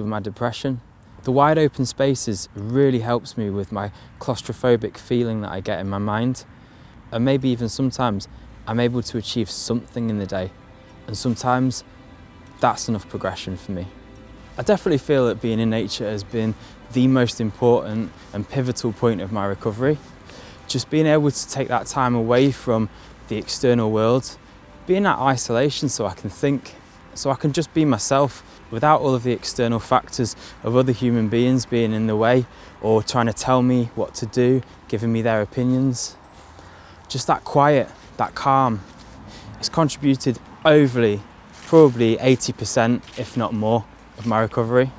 with my depression. The wide open spaces really helps me with my claustrophobic feeling that I get in my mind. And maybe even sometimes I'm able to achieve something in the day. And sometimes that's enough progression for me. I definitely feel that being in nature has been the most important and pivotal point of my recovery. Just being able to take that time away from the external world, be in that isolation so I can think, so I can just be myself without all of the external factors of other human beings being in the way or trying to tell me what to do, giving me their opinions. Just that quiet, that calm, it's contributed overly, probably 80%, if not more, of my recovery.